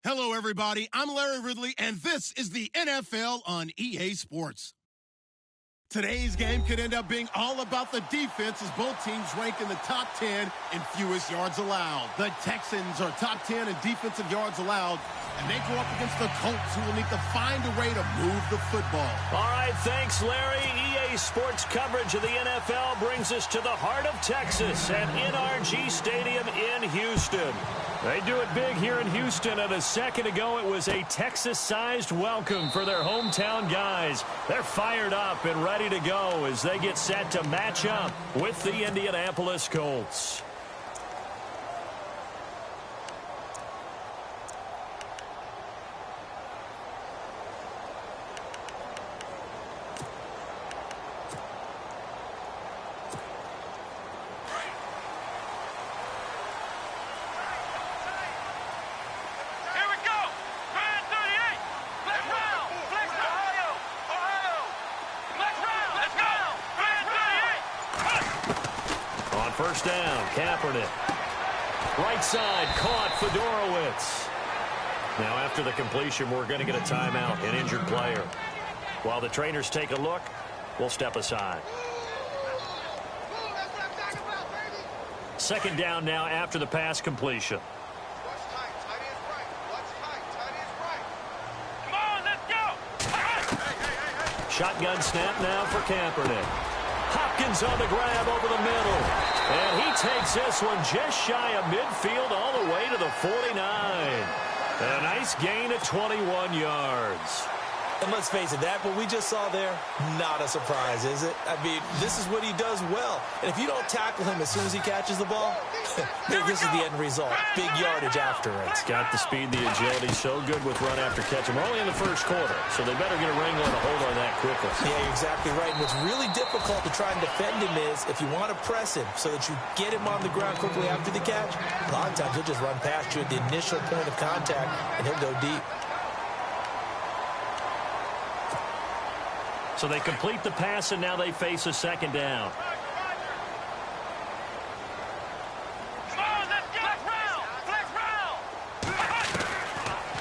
Hello, everybody. I'm Larry Ridley, and this is the NFL on EA Sports. Today's game could end up being all about the defense as both teams rank in the top 10 in fewest yards allowed. The Texans are top 10 in defensive yards allowed, and they go up against the Colts, who will need to find a way to move the football. All right, thanks, Larry. EA Sports coverage of the NFL brings us to the heart of Texas at NRG Stadium in Houston. They do it big here in Houston, and a second ago it was a Texas-sized welcome for their hometown guys. They're fired up and ready to go as they get set to match up with the Indianapolis Colts. First down, Kaepernick. Right side, caught Fedorowicz. Now after the completion, we're going to get a timeout, an injured player. While the trainers take a look, we'll step aside. Second down now after the pass completion. Shotgun snap now for Kaepernick. Hopkins on the grab over the middle. And he takes this one just shy of midfield all the way to the 49. A nice gain of 21 yards. And let's face it, that what we just saw there, not a surprise, is it? I mean, this is what he does well. And if you don't tackle him as soon as he catches the ball, this is the end result. Big yardage after it. It's got the speed, the agility, so good with run after catch. And we're only in the first quarter, so they better get a wrangle and a hold on that quickly. Yeah, you're exactly right. And what's really difficult to try and defend him is if you want to press him so that you get him on the ground quickly after the catch, a lot of times he'll just run past you at the initial point of contact, and he'll go deep. So they complete the pass, and now they face a second down.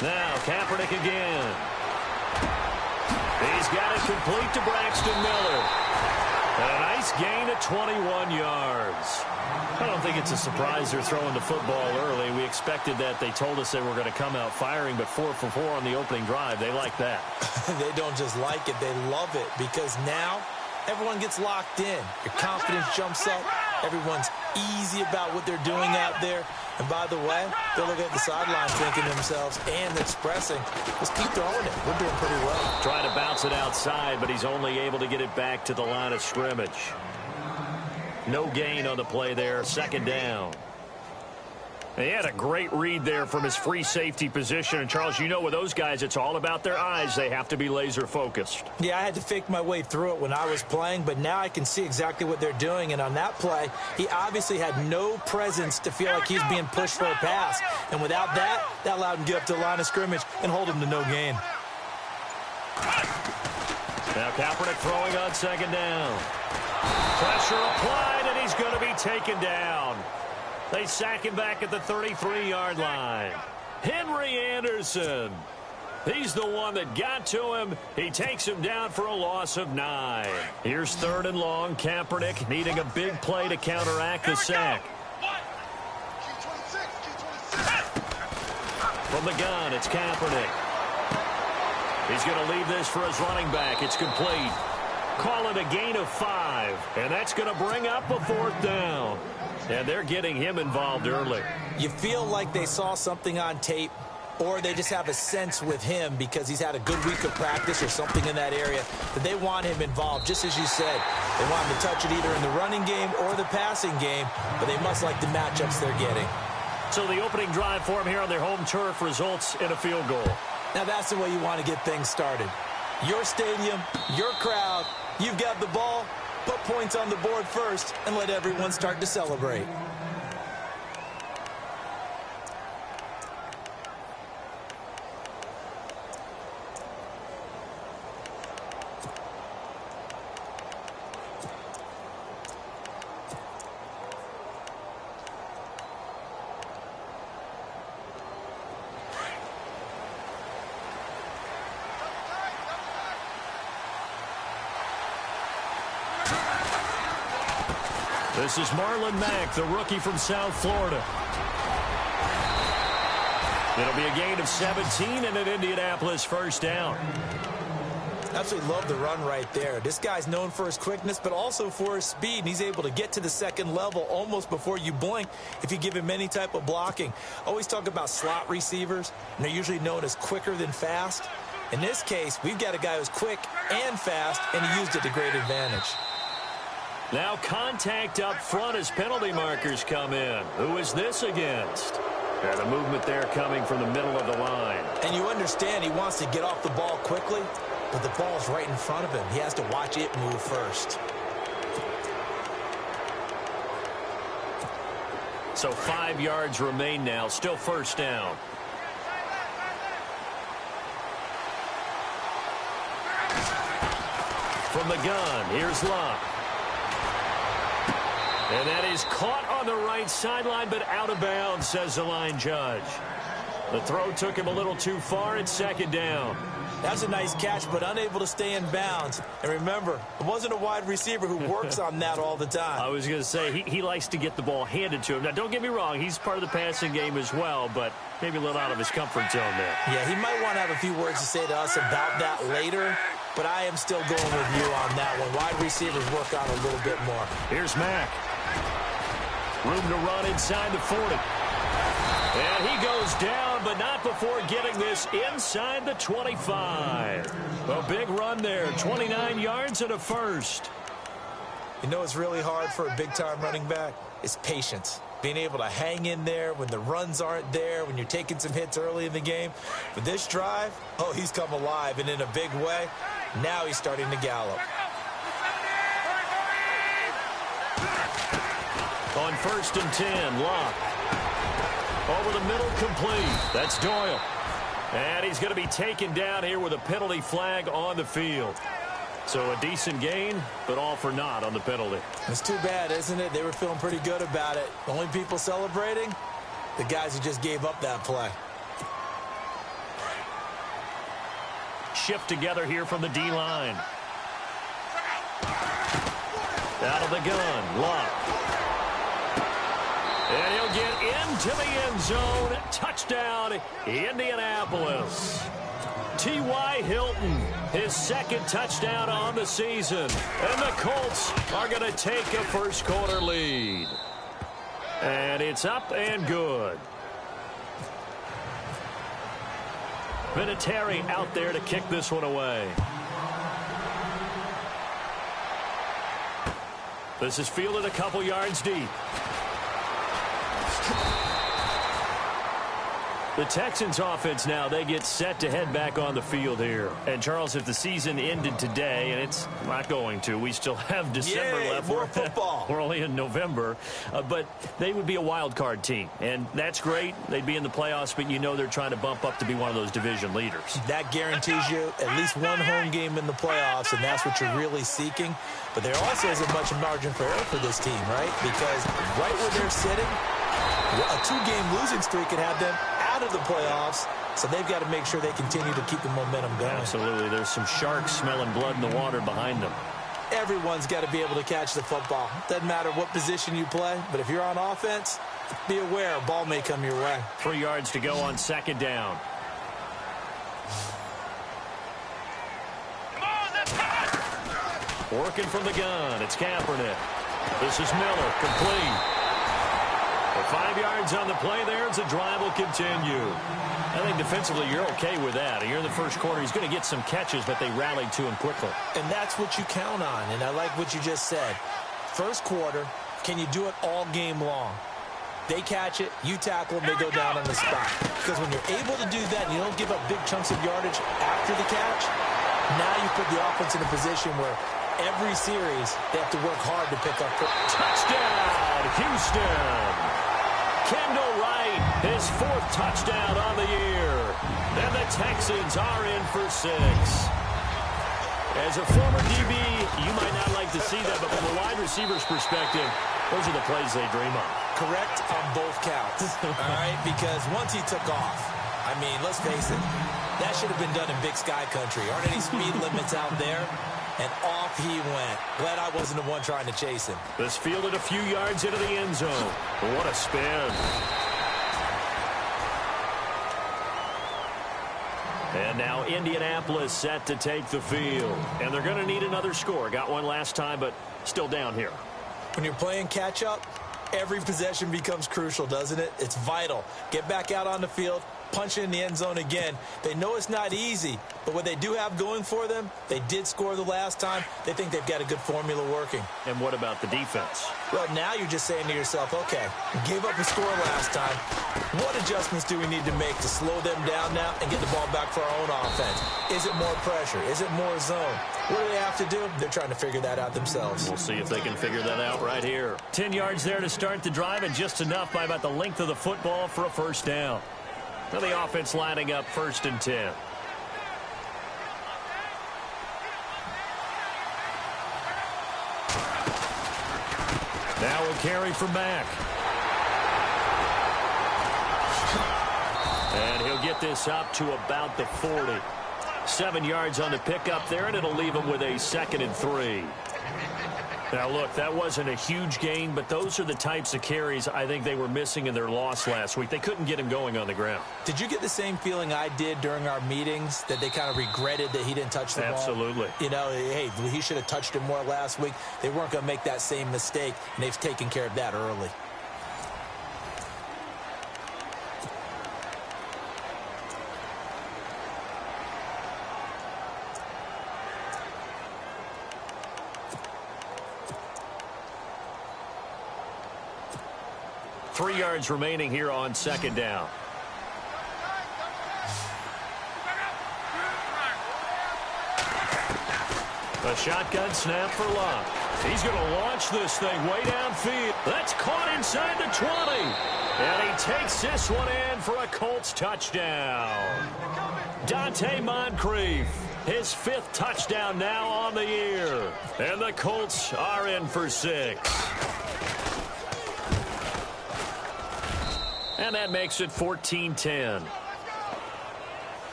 Now Kaepernick again. He's got it complete to Braxton Miller. A nice gain of 21 yards. I don't think it's a surprise they're throwing the football early. We expected that. They told us they were going to come out firing, but 4 for 4 on the opening drive. They like that. They don't just like it. They love it because now everyone gets locked in. Your confidence jumps up. Everyone's easy about what they're doing out there. And by the way, they're looking at the sideline thinking to themselves and expressing, let's keep throwing it. We're doing pretty well. Trying to bounce it outside, but he's only able to get it back to the line of scrimmage. No gain on the play there. Second down. He had a great read there from his free safety position. And, Charles, you know with those guys, it's all about their eyes. They have to be laser focused. Yeah, I had to fake my way through it when I was playing, but now I can see exactly what they're doing. And on that play, he obviously had no presence to feel like he's being pushed for a pass. And without that, that allowed him to get up to the line of scrimmage and hold him to no gain. Now Kaepernick throwing on second down. Pressure applied, and he's going to be taken down. They sack him back at the 33-yard line. Henry Anderson. He's the one that got to him. He takes him down for a loss of 9. Here's third and long. Kaepernick needing a big play to counteract the sack. From the gun, it's Kaepernick. He's going to leave this for his running back. It's complete. Call it a gain of 5, and that's going to bring up a fourth down. And they're getting him involved early. You feel like they saw something on tape, or they just have a sense with him because he's had a good week of practice or something in that area that they want him involved, just as you said. They want him to touch it either in the running game or the passing game, but they must like the matchups they're getting. So the opening drive for him here on their home turf results in a field goal. Now that's the way you want to get things started. Your stadium, your crowd, you've got the ball, put points on the board first, and let everyone start to celebrate. This is Marlon Mack, the rookie from South Florida. It'll be a gain of 17 and an Indianapolis first down. Absolutely love the run right there. This guy's known for his quickness, but also for his speed. And he's able to get to the second level almost before you blink if you give him any type of blocking. Always talk about slot receivers, and they're usually known as quicker than fast. In this case, we've got a guy who's quick and fast, and he used it to great advantage. Now contact up front as penalty markers come in. Who is this against? And the movement there coming from the middle of the line. And you understand he wants to get off the ball quickly, but the ball's right in front of him. He has to watch it move first. So 5 yards remain now. Still first down. From the gun, here's Locke. And that is caught on the right sideline, but out of bounds, says the line judge. The throw took him a little too far. It's second down. That's a nice catch, but unable to stay in bounds. And remember, it wasn't a wide receiver who works on that all the time. I was going to say, he likes to get the ball handed to him. Now, don't get me wrong, he's part of the passing game as well, but maybe a little out of his comfort zone there. Yeah, he might want to have a few words to say to us about that later, but I am still going with you on that one. Wide receivers work on a little bit more. Here's Mack. Room to run inside the 40. And he goes down, but not before getting this inside the 25. A big run there, 29 yards and a first. You know it's really hard for a big-time running back? It's patience. Being able to hang in there when the runs aren't there, when you're taking some hits early in the game. But this drive, oh, he's come alive, and in a big way. Now he's starting to gallop. On 1st and 10, Locke. Over the middle, complete. That's Doyle. And he's going to be taken down here with a penalty flag on the field. So a decent gain, but all for naught on the penalty. It's too bad, isn't it? They were feeling pretty good about it. The only people celebrating, the guys who just gave up that play. Shift together here from the D-line. Out of the gun, Locke. And he'll get into the end zone. Touchdown, Indianapolis. T.Y. Hilton, his second touchdown on the season. And the Colts are going to take a first quarter lead. And it's up and good. Vinatieri out there to kick this one away. This is fielded a couple yards deep. The Texans offense now, they get set to head back on the field here. And, Charles, if the season ended today, and it's not going to, we still have December left. More football. We're only in November. But they would be a wild card team. And that's great. They'd be in the playoffs, but you know they're trying to bump up to be one of those division leaders. That guarantees you at least one home game in the playoffs, and that's what you're really seeking. But there also isn't much margin for error for this team, right? Because right where they're sitting, a 2-game losing streak could have them out of the playoffs, so they've got to make sure they continue to keep the momentum going. Absolutely. There's some sharks smelling blood in the water behind them. Everyone's got to be able to catch the football. Doesn't matter what position you play, but if you're on offense, be aware a ball may come your way. 3 yards to go on second down. Working from the gun, it's Kaepernick. This is Miller, complete. 5 yards on the play there as the drive will continue. I think defensively you're okay with that. Here in the first quarter, he's going to get some catches, but they rallied to him quickly. And that's what you count on, and I like what you just said. First quarter, can you do it all game long? They catch it, you tackle them, they go down on the spot. Because when you're able to do that and you don't give up big chunks of yardage after the catch, now you put the offense in a position where every series they have to work hard to pick up. Touchdown, Houston! Kendall Wright, his 4th touchdown on the year. And the Texans are in for 6. As a former DB, you might not like to see that, but from a wide receiver's perspective, those are the plays they dream of. Correct on both counts, all right? Because once he took off, I mean, let's face it, that should have been done in Big Sky Country. Aren't any speed limits out there? and off he went. Glad I wasn't the one trying to chase him. This fielded a few yards into the end zone. What a spin. And now Indianapolis set to take the field. And they're going to need another score. Got one last time, but still down here. When you're playing catch-up, every possession becomes crucial, doesn't it? It's vital. Get back out on the field, punch it in the end zone again. They know it's not easy, but what they do have going for them, they did score the last time. They think they've got a good formula working. And what about the defense? Well, now you're just saying to yourself, okay, we gave up a score last time. What adjustments do we need to make to slow them down now and get the ball back for our own offense? Is it more pressure? Is it more zone? What do they have to do? They're trying to figure that out themselves. We'll see if they can figure that out right here. 10 yards there to start the drive, and just enough by about the length of the football for a first down. Now the offense lining up 1st and 10. Now we'll carry from back. And he'll get this up to about the 40. 7 yards on the pickup there, and it'll leave him with a 2nd and 3. Now, look, that wasn't a huge gain, but those are the types of carries I think they were missing in their loss last week. They couldn't get him going on the ground. Did you get the same feeling I did during our meetings, that they kind of regretted that he didn't touch the ball? Absolutely. You know, hey, he should have touched it more last week. They weren't going to make that same mistake, and they've taken care of that early. Three yards remaining here on 2nd down. A shotgun snap for Luck. He's going to launch this thing way downfield. That's caught inside the 20. And he takes this one in for a Colts touchdown. Dante Moncrief, his 5th touchdown now on the year. And the Colts are in for 6. And that makes it 14-10.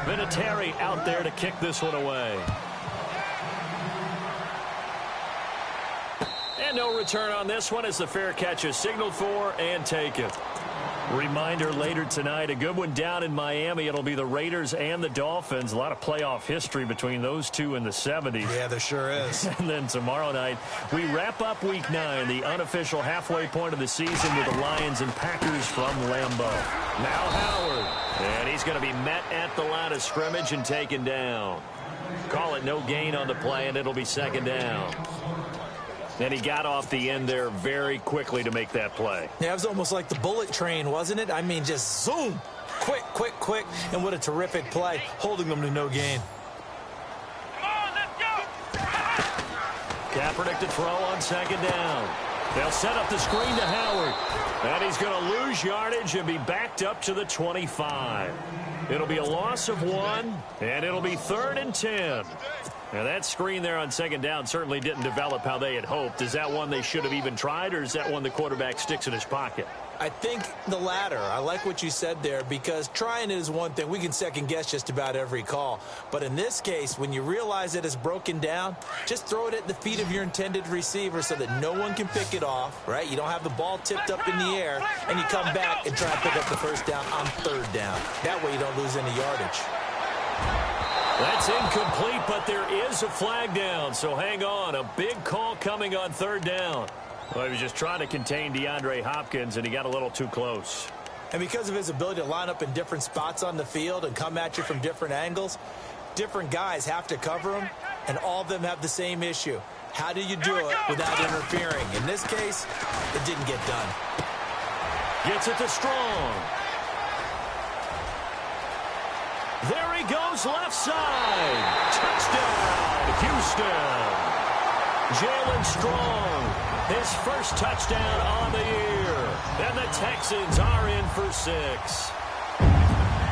Vinatieri out there to kick this one away. And no return on this one as the fair catch is signaled for and taken. Reminder later tonight, a good one down in Miami. It'll be the Raiders and the Dolphins. A lot of playoff history between those two in the 70s. Yeah, there sure is. And then tomorrow night, we wrap up Week 9, the unofficial halfway point of the season with the Lions and Packers from Lambeau. Now Howard, and he's going to be met at the line of scrimmage and taken down. Call it no gain on the play, and it'll be 2nd down. And he got off the end there very quickly to make that play. Yeah, it was almost like the bullet train, wasn't it? I mean, just zoom. Quick, quick, quick. And what a terrific play, holding them to no gain. Come on, let's go. Kaepernick to throw on 2nd down. They'll set up the screen to Howard. And he's going to lose yardage and be backed up to the 25. It'll be a loss of 1, and it'll be 3rd and 10. Now, that screen there on 2nd down certainly didn't develop how they had hoped. Is that one they should have even tried, or is that one the quarterback sticks in his pocket? I think the latter. I like what you said there, because trying it is one thing. We can second-guess just about every call. But in this case, when you realize that it's broken down, just throw it at the feet of your intended receiver so that no one can pick it off, right? You don't have the ball tipped up in the air, and you come back and try to pick up the 1st down on 3rd down. That way you don't lose any yardage. That's incomplete, but there is a flag down, so hang on. A big call coming on 3rd down. Well, he was just trying to contain DeAndre Hopkins, and he got a little too close. And because of his ability to line up in different spots on the field and come at you from different angles, different guys have to cover him, and all of them have the same issue. How do you do it without interfering? In this case, it didn't get done. Gets it to Strong. There he goes, left side. Touchdown, Houston. Jalen Strong, his 1st touchdown on the year. And the Texans are in for 6.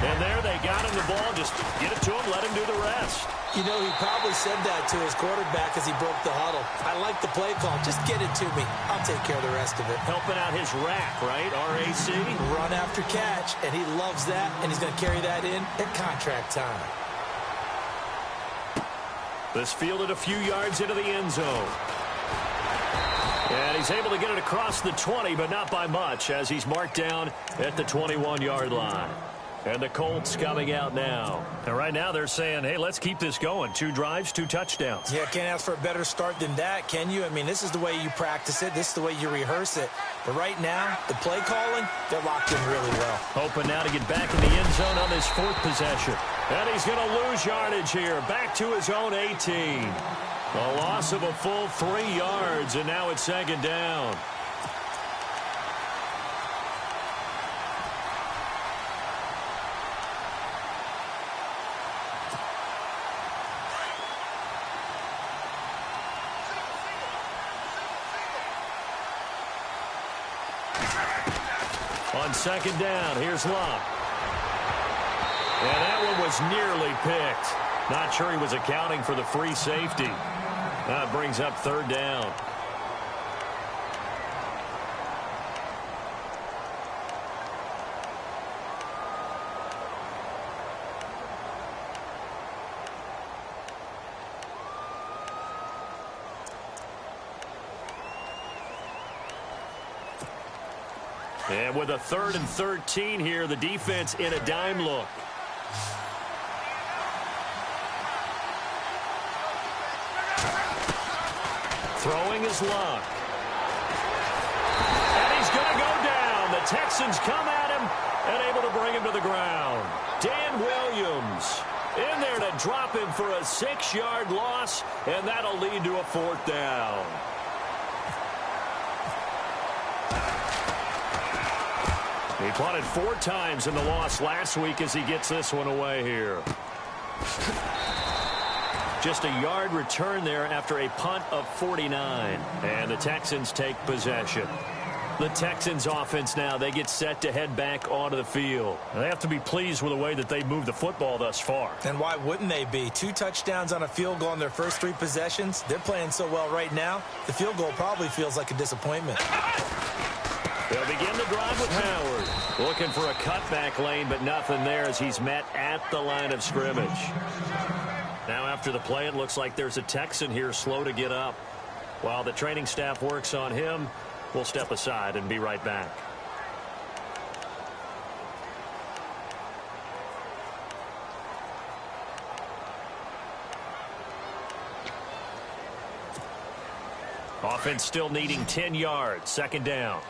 And there they got him the ball. Just get it to him, let him do the rest. You know, he probably said that to his quarterback as he broke the huddle. I like the play call. Just get it to me. I'll take care of the rest of it. Helping out his rack, right? RAC. Run after catch, and he loves that, and he's going to carry that in at contract time. This fielded a few yards into the end zone. And he's able to get it across the 20, but not by much, as he's marked down at the 21-yard line. And the Colts coming out now. And right now they're saying, hey, let's keep this going. 2 drives, 2 touchdowns. Yeah, can't ask for a better start than that, can you? I mean, this is the way you practice it. This is the way you rehearse it. But right now, the play calling, they're locked in really well. Hoping now to get back in the end zone on this 4th possession. And he's going to lose yardage here. Back to his own 18. A loss of a full 3 yards, and now it's 2nd down. On 2nd down, here's Luck. And that one was nearly picked. Not sure he was accounting for the free safety. That brings up 3rd down. And with a 3rd and 13 here, the defense in a dime look. Throwing his Luck. And he's going to go down. The Texans come at him and able to bring him to the ground. Dan Williams in there to drop him for a 6-yard loss, and that'll lead to a 4th down. He punted 4 times in the loss last week as he gets this one away here. Just a yard return there after a punt of 49. And the Texans take possession. The Texans offense now, they get set to head back onto the field. They have to be pleased with the way that they moved the football thus far. And why wouldn't they be? 2 touchdowns on a field goal in their first 3 possessions. They're playing so well right now, the field goal probably feels like a disappointment. They'll begin the drive with Howard. Looking for a cutback lane, but nothing there as he's met at the line of scrimmage. Now after the play, it looks like there's a Texan here slow to get up. While the training staff works on him, we'll step aside and be right back. Offense still needing 10 yards. 2nd down.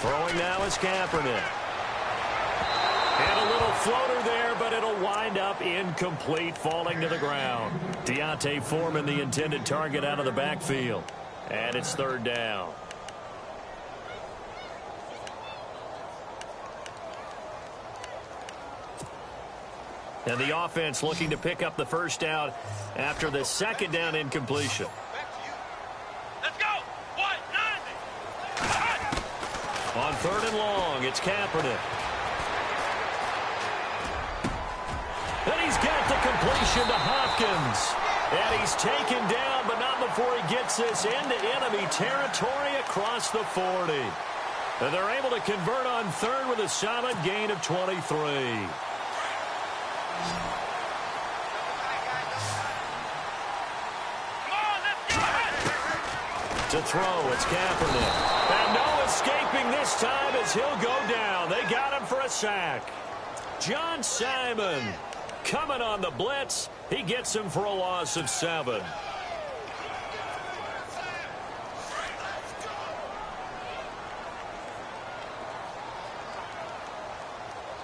Throwing now is Kaepernick. And a little floater there, but it'll wind up incomplete, falling to the ground. Deontay Foreman, the intended target, out of the backfield. And it's 3rd down. And the offense looking to pick up the 1st down after the 2nd down incompletion. On 3rd and long, it's Kaepernick. And he's got the completion to Hopkins. And he's taken down, but not before he gets this into enemy territory across the 40. And they're able to convert on 3rd with a solid gain of 23. To throw, it's Kaepernick. And no escaping this time as he'll go down. They got him for a sack. John Simon coming on the blitz. He gets him for a loss of 7.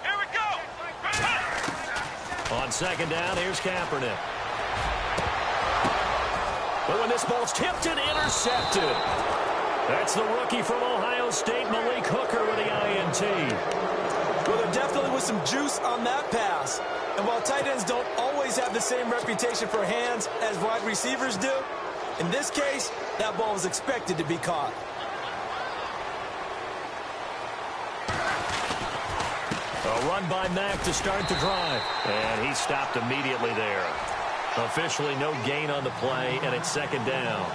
Here we go. On 2nd down, here's Kaepernick. But when this ball's tipped and intercepted. That's the rookie from Ohio State, Malik Hooker, with the INT. Well, there definitely was some juice on that pass. And while tight ends don't always always have the same reputation for hands as wide receivers do. In this case, that ball was expected to be caught. A run by Mack to start the drive. And he stopped immediately there. Officially no gain on the play, and it's second down.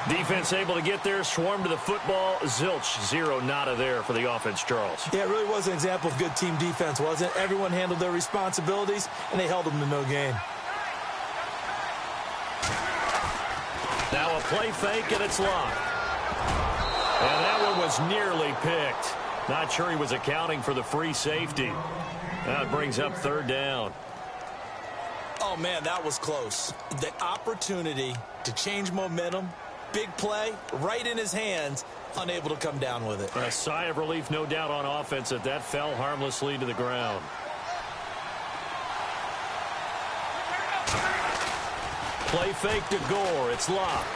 Defense able to get there, swarm to the football. Zilch, zero nada there for the offense, Charles. Yeah, it really was an example of good team defense, wasn't it? Everyone handled their responsibilities, and they held them to no gain. Now a play fake, and it's locked. And that one was nearly picked. Not sure he was accounting for the free safety. Now it brings up third down. Oh, man, that was close. The opportunity to change momentum, big play, right in his hands, unable to come down with it. A sigh of relief, no doubt, on offense that fell harmlessly to the ground. Play fake to Gore. It's locked.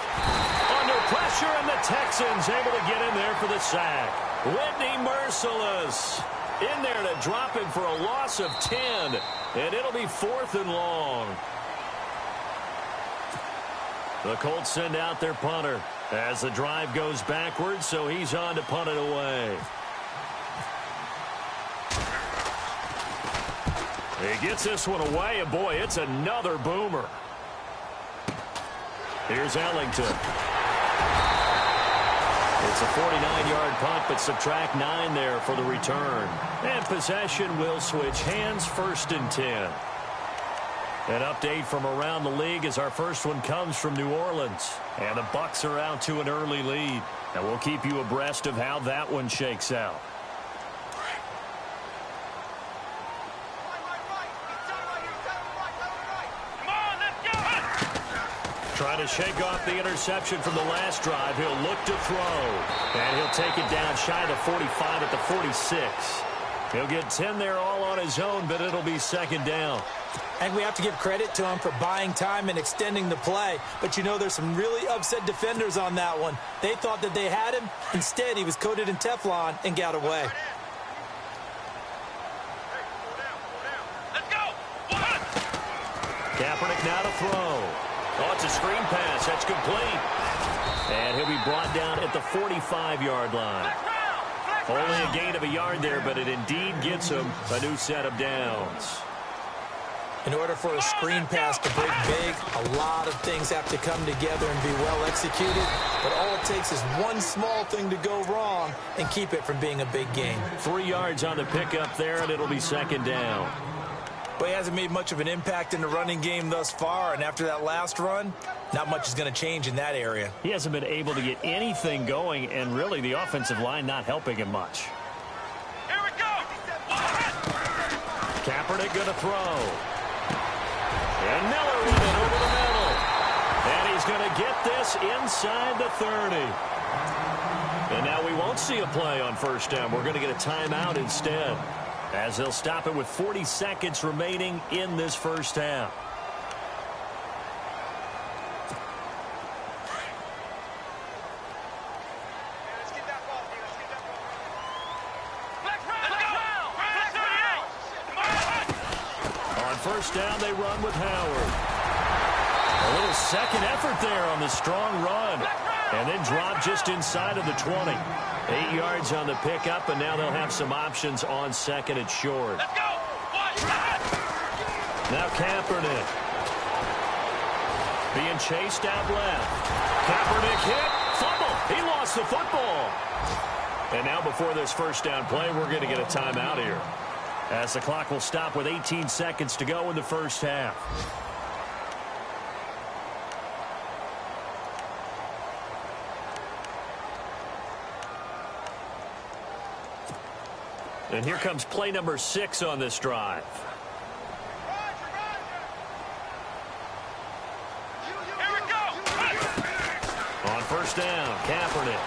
Under pressure, and the Texans able to get in there for the sack. Whitney merciless. In there to drop him for a loss of 10. And it'll be 4th and long. The Colts send out their punter as the drive goes backwards, so he's on to punt it away. He gets this one away, and boy, it's another boomer. Here's Ellington. It's a 49-yard punt, but subtract 9 there for the return. And possession will switch hands, 1st and 10. An update from around the league as our first one comes from New Orleans. And the Bucs are out to an early lead. And we'll keep you abreast of how that one shakes out. Trying to shake off the interception from the last drive. He'll look to throw. And he'll take it down shy of the 45 at the 46. He'll get 10 there all on his own, but it'll be second down. And we have to give credit to him for buying time and extending the play. But, you know, there's some really upset defenders on that one. They thought that they had him. Instead, he was coated in Teflon and got away. Let's go. Kaepernick now to throw. Oh, it's a screen pass. That's complete. And he'll be brought down at the 45-yard line. Only a gain of a yard there, but it indeed gets him a new set of downs. In order for a screen pass to break big, a lot of things have to come together and be well executed. But all it takes is one small thing to go wrong and keep it from being a big gain. 3 yards on the pickup there, and it'll be second down. But he hasn't made much of an impact in the running game thus far, and after that last run, not much is going to change in that area. He hasn't been able to get anything going, and really the offensive line not helping him much. Here we go. Kaepernick going to throw. And Miller with it over the middle. And he's going to get this inside the 30. And now we won't see a play on first down. We're going to get a timeout instead, as they'll stop it with 40 seconds remaining in this first half. First down, they run with Howard. A little second effort there on the strong run. And then drop just inside of the 20. 8 yards on the pickup, and now they'll have some options on second and short. Let's go. Now Kaepernick. Being chased out left. Kaepernick hit. Fumble. He lost the football. And now before this first down play, we're going to get a timeout here, as the clock will stop with 18 seconds to go in the first half. And here comes play number 6 on this drive. Here we go. On first down, Kaepernick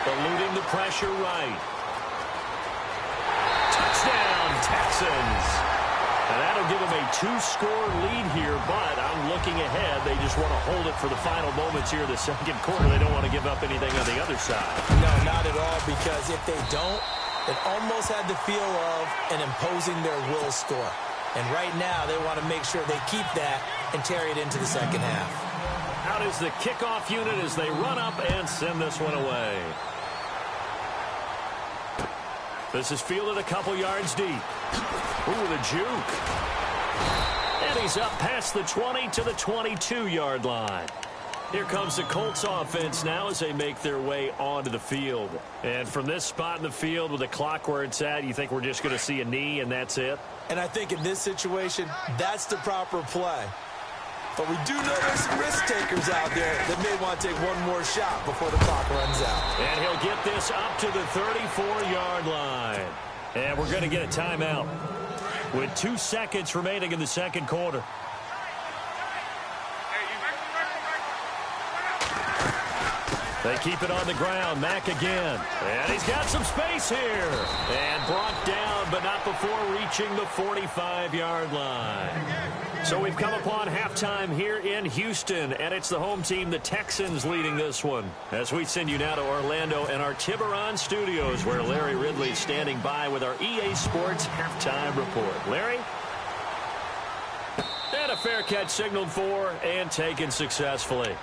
eluding the pressure right. Touchdown, Texans. And that'll give them a 2-score lead here, but I'm looking ahead. They just want to hold it for the final moments here of the second quarter. They don't want to give up anything on the other side. No, not at all, because if they don't, it almost had the feel of an imposing their will score. And right now, they want to make sure they keep that and carry it into the second half. Out is the kickoff unit as they run up and send this one away. This is fielded a couple yards deep. Ooh, the juke. And he's up past the 20 to the 22-yard line. Here comes the Colts offense now as they make their way onto the field. And from this spot in the field with the clock where it's at, you think we're just going to see a knee and that's it? And I think in this situation, that's the proper play. But we do know there's some risk takers out there that may want to take one more shot before the clock runs out. And he'll get this up to the 34-yard line. And we're going to get a timeout with 2 seconds remaining in the second quarter. They keep it on the ground. Mack again. And he's got some space here. And brought down, but not before reaching the 45-yard line. So we've come upon halftime here in Houston, and it's the home team, the Texans, leading this one. As we send you now to Orlando and our Tiburon studios, where Larry Ridley is standing by with our EA Sports halftime report. Larry? And a fair catch signaled for and taken successfully.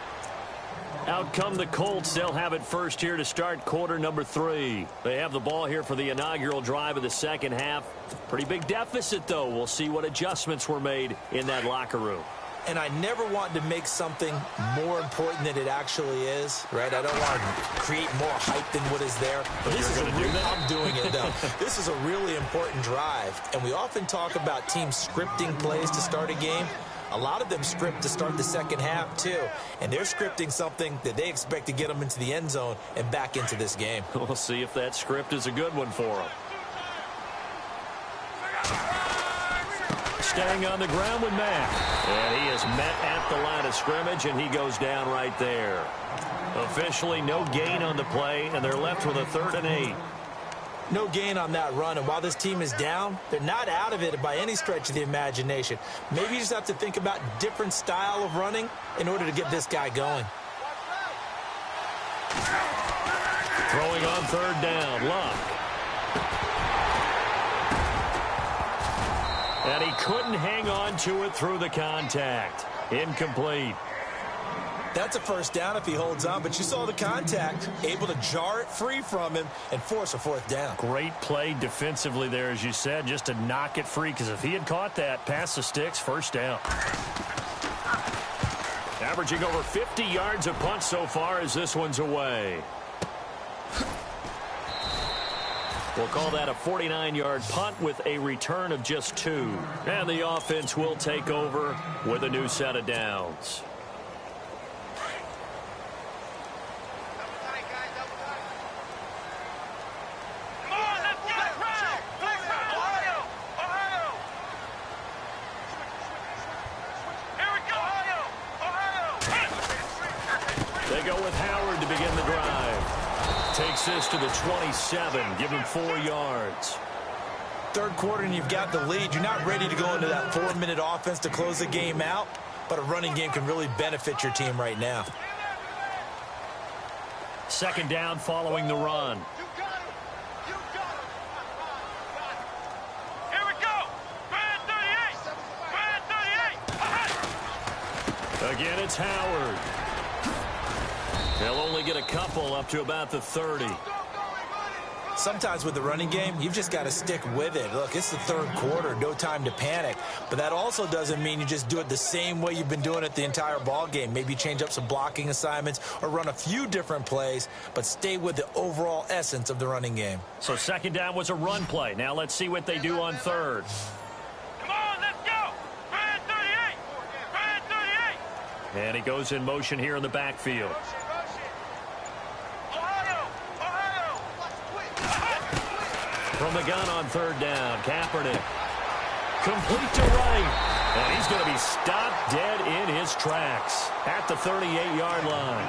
Out come the Colts. They'll have it first here to start quarter number 3. They have the ball here for the inaugural drive of the second half. Pretty big deficit, though. We'll see what adjustments were made in that locker room. And I never want to make something more important than it actually is, right? I don't want to create more hype than what is there. But this is I'm doing it, though. This is a really important drive. And we often talk about teams scripting plays to start a game. A lot of them script to start the second half, too. And they're scripting something that they expect to get them into the end zone and back into this game. We'll see if that script is a good one for them. Staying on the ground with Mack. And he is met at the line of scrimmage, and he goes down right there. Officially no gain on the play, and they're left with a 3rd and 8. No gain on that run, and while this team is down, they're not out of it by any stretch of the imagination. Maybe you just have to think about different style of running in order to get this guy going. Throwing on 3rd down, Luck. And he couldn't hang on to it through the contact. Incomplete. That's a first down if he holds on, but you saw the contact, able to jar it free from him and force a 4th down. Great play defensively there, as you said, just to knock it free, because if he had caught that, past the sticks, first down. Averaging over 50 yards a punt so far as this one's away. We'll call that a 49-yard punt with a return of just 2. And the offense will take over with a new set of downs. They go with Howard to begin the drive. Takes this to the 27. Give him 4 yards. Third quarter and you've got the lead. You're not ready to go into that 4-minute offense to close the game out, but a running game can really benefit your team right now. Second down following the run. Here we go. Brand 38. Brand 38. Again, it's Howard. They'll only get a couple up to about the 30. Sometimes with the running game, you've just got to stick with it. Look, it's the third quarter, no time to panic. But that also doesn't mean you just do it the same way you've been doing it the entire ball game. Maybe change up some blocking assignments or run a few different plays, but stay with the overall essence of the running game. So second down was a run play. Now let's see what they do on third. Come on, let's go. Brand 38. Brand 38. And he goes in motion here in the backfield. From the gun on third down, Kaepernick. Complete to right. And he's going to be stopped dead in his tracks at the 38-yard line.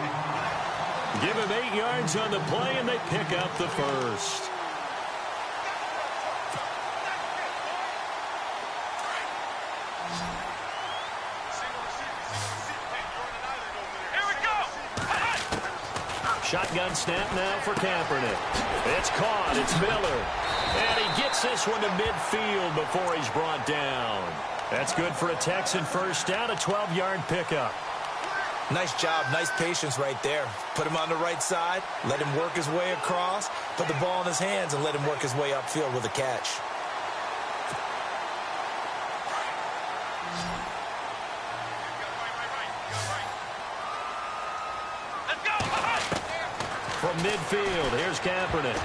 Give him 8 yards on the play, and they pick up the first. Shotgun snap now for Kaepernick. It's caught. It's Miller. And he gets this one to midfield before he's brought down. That's good for a Texan first down, a 12-yard pickup. Nice job, nice patience right there. Put him on the right side, let him work his way across, put the ball in his hands, and let him work his way upfield with a catch. From midfield, here's Kaepernick.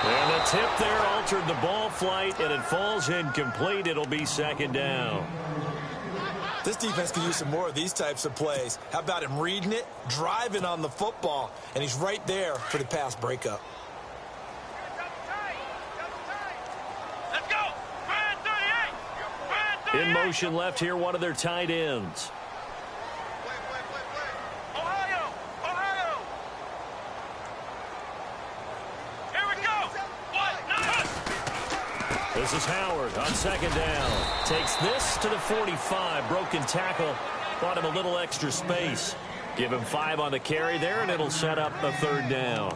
And the tip there altered the ball flight, and it falls incomplete. It'll be second down. This defense could use some more of these types of plays. How about him reading it, driving on the football, and he's right there for the pass breakup. Let's go. Man 38. Man 38. In motion left here, one of their tight ends. Ohio. Ohio. Here we go. This is Howard on second down. Takes this to the 45. Broken tackle. Brought him a little extra space. Give him 5 on the carry there, and it'll set up a third down.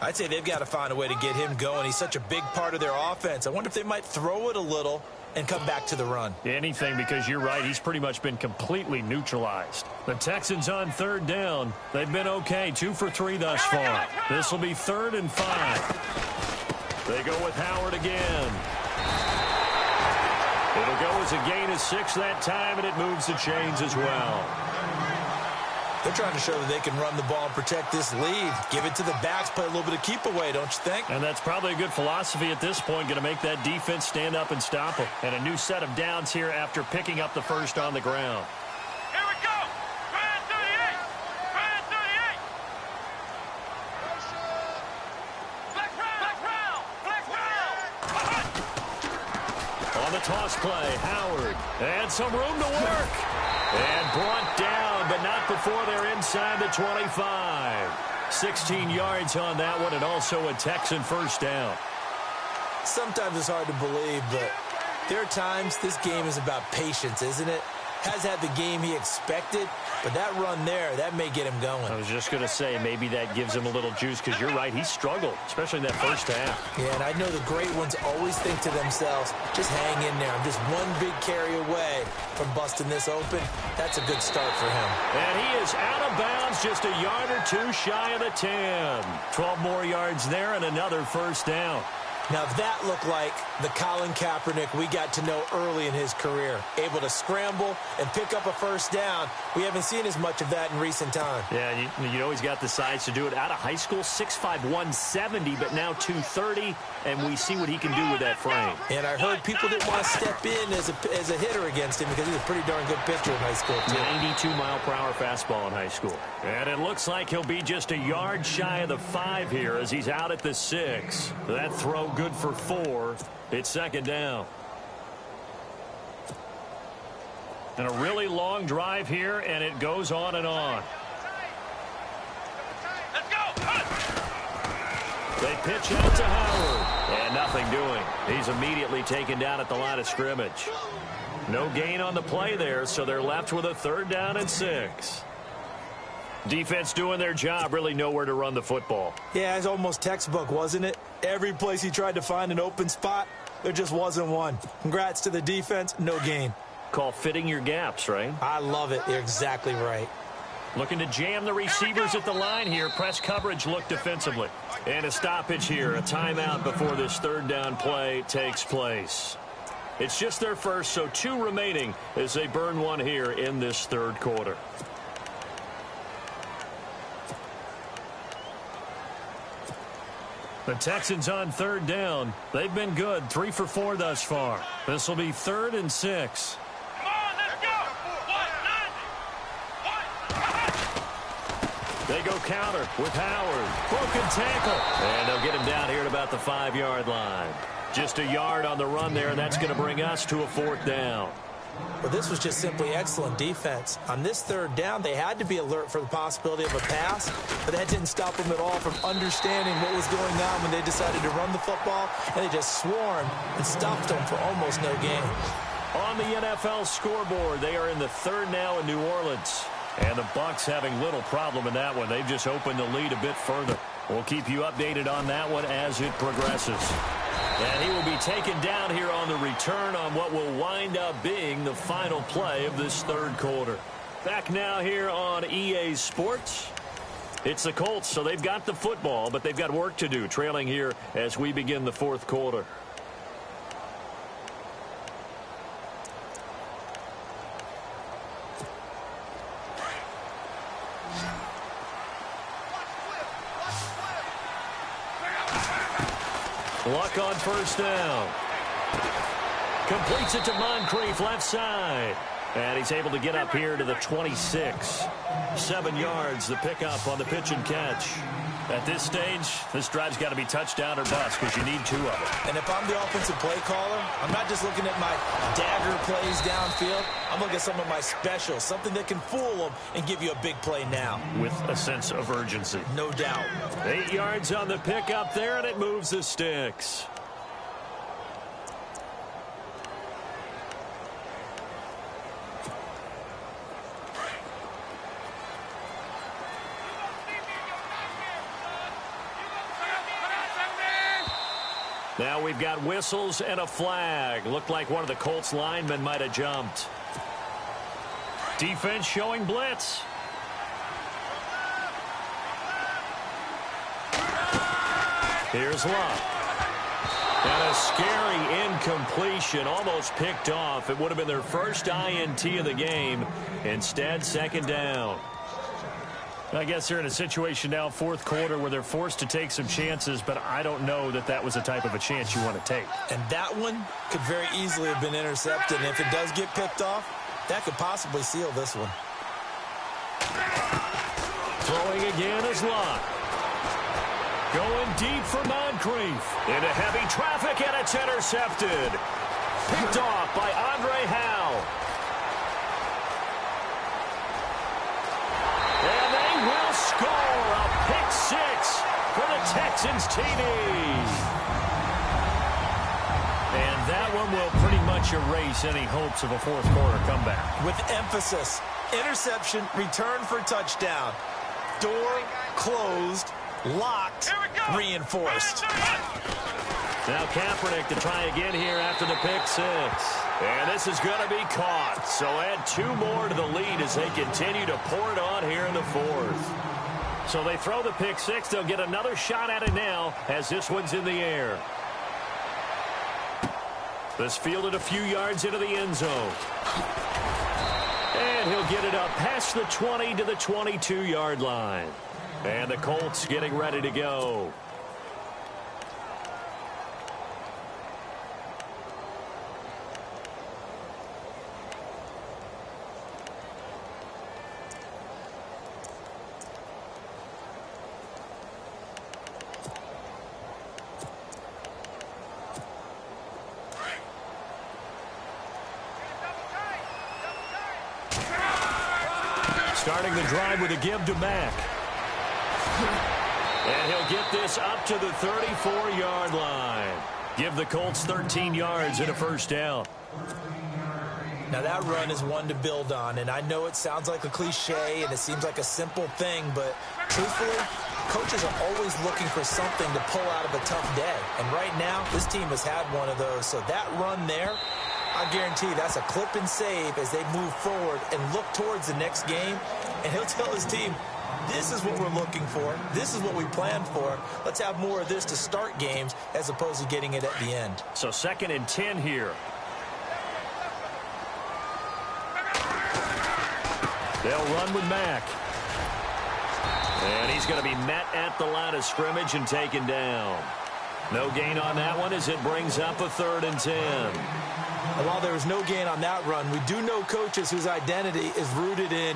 I'd say they've got to find a way to get him going. He's such a big part of their offense. I wonder if they might throw it a little and come back to the run. Anything, because you're right. He's pretty much been completely neutralized. The Texans on third down. They've been okay. 2 for 3 thus far. This will be 3rd and 5. They go with Howard again. It'll go as a gain of 6 that time, and it moves the chains as well. They're trying to show that they can run the ball and protect this lead. Give it to the backs, play a little bit of keep away, don't you think? And that's probably a good philosophy at this point, going to make that defense stand up and stop them. And a new set of downs here after picking up the first on the ground. Here we go. Man 38. Man 38. Flex round. Flex round. On the toss play, Howard. And some room to work. And brought down, but not before they're inside the 25. 16 yards on that one, and also a Texan first down. Sometimes it's hard to believe, but there are times this game is about patience, isn't it? Has had the game he expected, but that run there, that may get him going. I was just going to say, maybe that gives him a little juice, because you're right, he struggled, especially in that first half. Yeah, and I know the great ones always think to themselves, just hang in there. I'm just one big carry away from busting this open. That's a good start for him. And he is out of bounds, just a yard or 2 shy of the 10. 12 more yards there and another first down. Now that looked like the Colin Kaepernick we got to know early in his career. Able to scramble and pick up a first down. We haven't seen as much of that in recent time. Yeah, you know he's got the size to do it. Out of high school, 6'5", 170, but now 230, and we see what he can do with that frame. And I heard people didn't want to step in as a hitter against him because he's a pretty darn good pitcher in high school, too. 92-mile-per-hour fastball in high school. And it looks like he'll be just a yard shy of the 5 here as he's out at the 6. That throw good for 4. It's second down. And a really long drive here, and it goes on and on. Let's go. They pitch out to Howard, and nothing doing. He's immediately taken down at the line of scrimmage. No gain on the play there, so they're left with a 3rd down and 6. Defense doing their job, really nowhere to run the football. Yeah, it's almost textbook, wasn't it? Every place he tried to find an open spot, there just wasn't one. Congrats to the defense, no gain. Call fitting your gaps, right? I love it. You're exactly right. Looking to jam the receivers at the line here. Press coverage look defensively. And a stoppage here, a timeout before this 3rd down play takes place. It's just their first, so 2 remaining as they burn one here in this 3rd quarter. The Texans on 3rd down. They've been good, 3 for 4 thus far. This will be 3rd and 6. Come on, let's go. 190. They go counter with Howard. Broken tackle. And they'll get him down here at about the 5-yard line. Just a yard on the run there, and that's going to bring us to a 4th down. But this was just simply excellent defense. On this 3rd down, they had to be alert for the possibility of a pass, but that didn't stop them at all from understanding what was going on when they decided to run the football, and they just swarmed and stopped them for almost no gain. On the NFL scoreboard, they are in the 3rd now in New Orleans. And the Bucs having little problem in that one. They've just opened the lead a bit further. We'll keep you updated on that one as it progresses. And he will be taken down here on the return on what will wind up being the final play of this third quarter. Back now here on EA Sports. It's the Colts, so they've got the football, but they've got work to do, trailing here as we begin the fourth quarter. Luck on first down. Completes it to Moncrief, left side. And he's able to get up here to the 26. 7 yards, the pickup on the pitch and catch. At this stage, this drive's got to be touchdown or bust because you need 2 of them. And if I'm the offensive play caller, I'm not just looking at my dagger plays downfield. I'm looking at some of my specials, something that can fool them and give you a big play now. With a sense of urgency. No doubt. 8 yards on the pickup there, and it moves the sticks. Now we've got whistles and a flag. Looked like one of the Colts linemen might have jumped. Defense showing blitz. Here's Luck. And a scary incompletion, almost picked off. It would have been their first INT of the game. Instead, second down. I guess they're in a situation now, fourth quarter, where they're forced to take some chances, but I don't know that that was the type of a chance you want to take. And that one could very easily have been intercepted. And if it does get picked off, that could possibly seal this one. Throwing again is Luck. Going deep for Moncrief. Into heavy traffic, and it's intercepted. Picked off by Andre Howe. And they will score a pick 6 for the Texans TD. And that one will pretty much erase any hopes of a fourth quarter comeback. With emphasis, interception, return for touchdown. Door closed, locked, reinforced. Now Kaepernick to try again here after the pick 6. And this is going to be caught. So add 2 more to the lead as they continue to pour it on here in the fourth. So they throw the pick 6. They'll get another shot at it now as this one's in the air. This fielded a few yards into the end zone. And he'll get it up past the 20 to the 22-yard line. And the Colts getting ready to go. Starting the drive with a give to Mack. And he'll get this up to the 34-yard line. Give the Colts 13 yards and a first down. Now that run is one to build on, and I know it sounds like a cliche and it seems like a simple thing, but truthfully, coaches are always looking for something to pull out of a tough day. And right now, this team has had one of those. So that run there, I guarantee that's a clip and save as they move forward and look towards the next game. And he'll tell his team, this is what we're looking for. This is what we planned for. Let's have more of this to start games as opposed to getting it at the end. So 2nd and 10 here. They'll run with Mack. And he's going to be met at the line of scrimmage and taken down. No gain on that one as it brings up a 3rd and 10. And while there was no gain on that run, we do know coaches whose identity is rooted in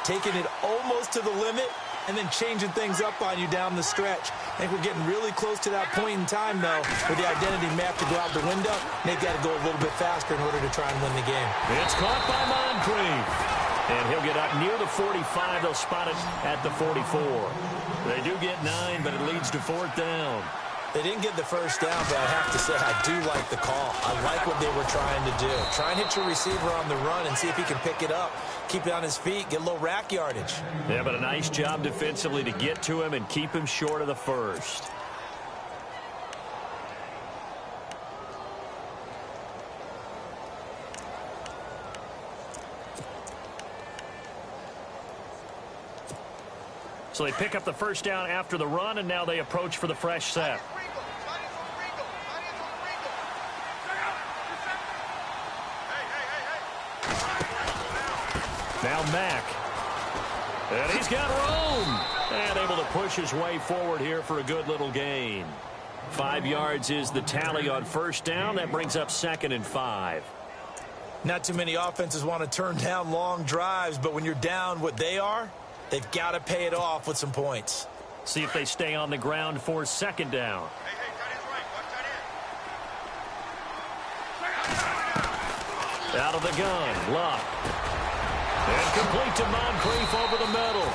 taking it almost to the limit and then changing things up on you down the stretch. I think we're getting really close to that point in time, though, where the identity map to go out the window, and they've got to go a little bit faster in order to try and win the game. It's caught by Moncrief. And he'll get up near the 45. They'll spot it at the 44. They do get 9, but it leads to 4th down. They didn't get the first down, but I have to say I do like the call. I like what they were trying to do. Try and hit your receiver on the run and see if he can pick it up. Keep it on his feet, get a little rack yardage. Yeah, but a nice job defensively to get to him and keep him short of the first. So they pick up the first down after the run, and now they approach for the fresh set. Now Mack. And he's got room. And able to push his way forward here for a good little gain. 5 yards is the tally on first down. That brings up 2nd and 5. Not too many offenses want to turn down long drives, but when you're down what they are, they've got to pay it off with some points. See if they stay on the ground for 2nd down. Out of the gun, Luck. And complete to Moncrief over the middle.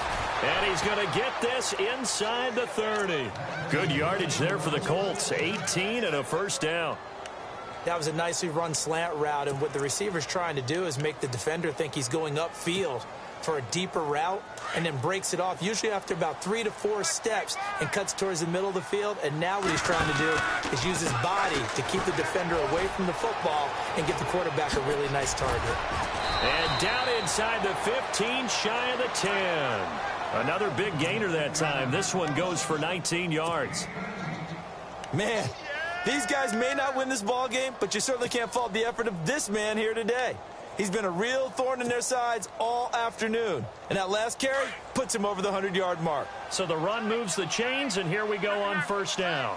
And he's going to get this inside the 30. Good yardage there for the Colts. 18 and a first down. That was a nicely run slant route, and what the receiver's trying to do is make the defender think he's going upfield for a deeper route and then breaks it off, usually after about 3 to 4 steps, and cuts towards the middle of the field. And now what he's trying to do is use his body to keep the defender away from the football and get the quarterback a really nice target. And down inside the 15, shy of the 10. Another big gainer that time. This one goes for 19 yards. Man, these guys may not win this ball game, but you certainly can't fault the effort of this man here today. He's been a real thorn in their sides all afternoon. And that last carry puts him over the 100-yard mark. So the run moves the chains, and here we go on first down.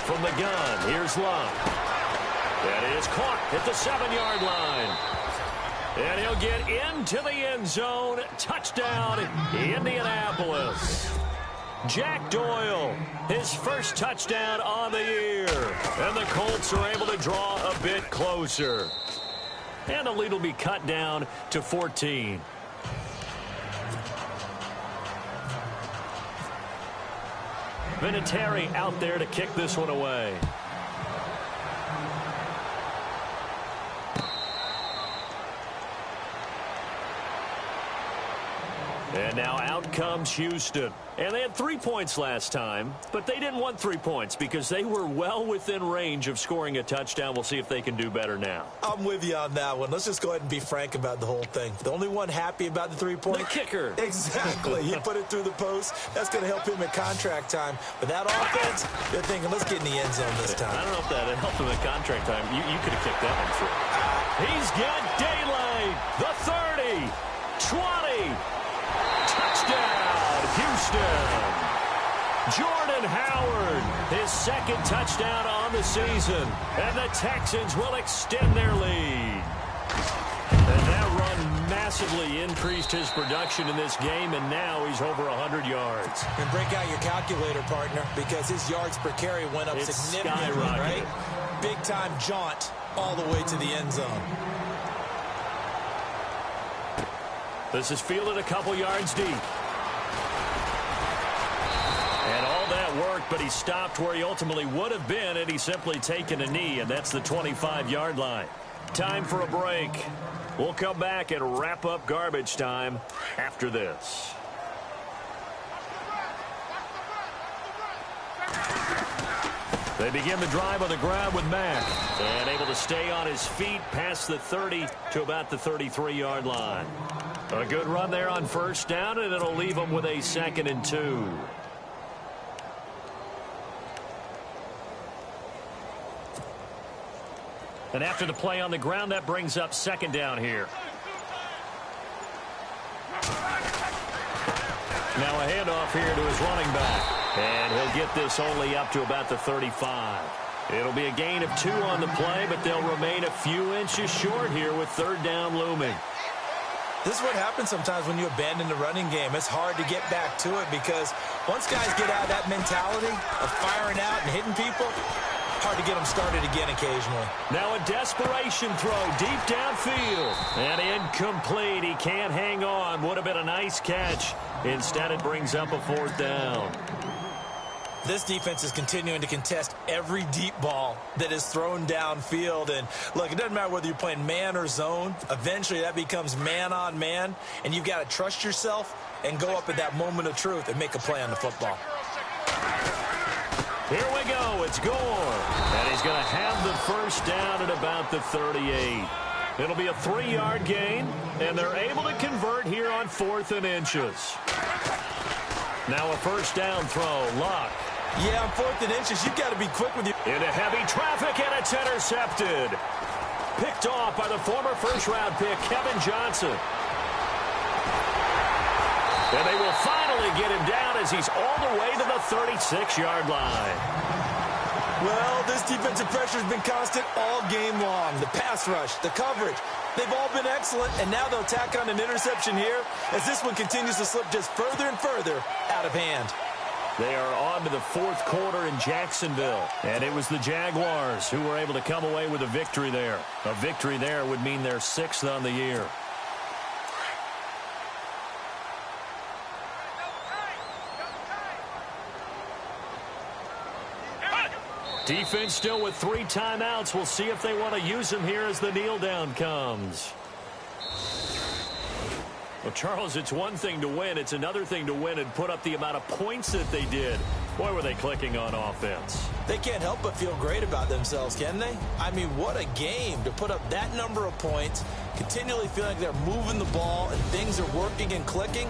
From the gun, here's Luck. That is caught at the 7-yard line. And he'll get into the end zone. Touchdown, Indianapolis. Jack Doyle, his first touchdown on the year. And the Colts are able to draw a bit closer. And the lead will be cut down to 14. Vinatieri out there to kick this one away. And now out comes Houston. And they had 3 points last time, but they didn't want 3 points because they were well within range of scoring a touchdown. We'll see if they can do better now. I'm with you on that one. Let's just go ahead and be frank about the whole thing. The only one happy about the 3-point. The kicker. Exactly. He put it through the post. That's going to help him at contract time. But that offense, they're thinking, let's get in the end zone this time. I don't know if that helped him at contract time. You could have kicked that one through. He's got daylight. The 30, 20. Touchdown, Houston. Jordan Howard, his 2nd touchdown on the season. And the Texans will extend their lead. And that run massively increased his production in this game, and now he's over 100 yards. And break out your calculator, partner, because his yards per carry went up significantly, right? Big-time jaunt all the way to the end zone. This is fielded a couple yards deep. And all that worked, but he stopped where he ultimately would have been had he simply taken a knee, and that's the 25-yard line. Time for a break. We'll come back and wrap up garbage time after this. They begin the drive on the ground with Mack. And able to stay on his feet past the 30 to about the 33-yard line. A good run there on first down, and it'll leave them with a 2nd and 2. And after the play on the ground, that brings up 2nd down here. Now a handoff here to his running back. And he'll get this only up to about the 35. It'll be a gain of 2 on the play, but they'll remain a few inches short here with 3rd down looming. This is what happens sometimes when you abandon the running game. It's hard to get back to it because once guys get out of that mentality of firing out and hitting people, hard to get them started again occasionally. Now a desperation throw deep downfield. And incomplete. He can't hang on. Would have been a nice catch. Instead, it brings up a 4th down. This defense is continuing to contest every deep ball that is thrown downfield. And, look, it doesn't matter whether you're playing man or zone. Eventually, that becomes man-on-man, and you've got to trust yourself and go up at that moment of truth and make a play on the football. Here we go. It's Gore. And he's going to have the first down at about the 38. It'll be a 3-yard gain, and they're able to convert here on 4th and inches. Now a first down throw. Luck. Yeah, on 4th and inches, you've got to be quick with you. Into heavy traffic, and it's intercepted. Picked off by the former first-round pick, Kevin Johnson. And they will finally get him down as he's all the way to the 36-yard line. Well, this defensive pressure has been constant all game long. The pass rush, the coverage, they've all been excellent, and now they'll tack on an interception here as this one continues to slip just further and further out of hand. They are on to the 4th quarter in Jacksonville, and it was the Jaguars who were able to come away with a victory there. A victory there would mean they're 6th on the year. Defense still with 3 timeouts. We'll see if they want to use them here as the kneel down comes. Well, Charles, it's one thing to win. It's another thing to win and put up the amount of points that they did. Boy, were they clicking on offense. They can't help but feel great about themselves, can they? I mean, what a game to put up that number of points, continually feeling like they're moving the ball and things are working and clicking.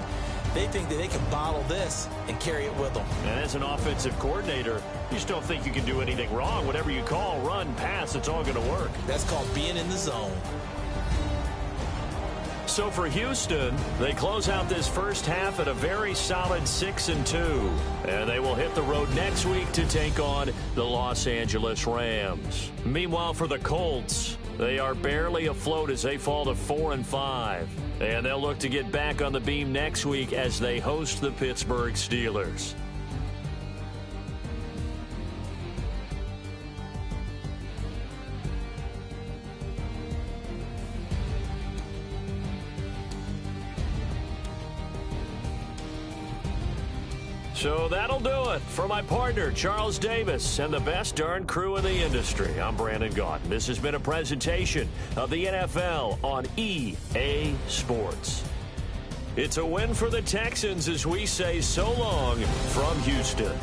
They think that they can bottle this and carry it with them. And as an offensive coordinator, you just don't think you can do anything wrong. Whatever you call, run, pass, it's all going to work. That's called being in the zone. So for Houston, they close out this first half at a very solid 6-2. And they will hit the road next week to take on the Los Angeles Rams. Meanwhile, for the Colts, they are barely afloat as they fall to 4-5. And they'll look to get back on the beam next week as they host the Pittsburgh Steelers. So that'll do it for my partner, Charles Davis, and the best darn crew in the industry. I'm Brandon Gaudin. This has been a presentation of the NFL on EA Sports. It's a win for the Texans as we say so long from Houston.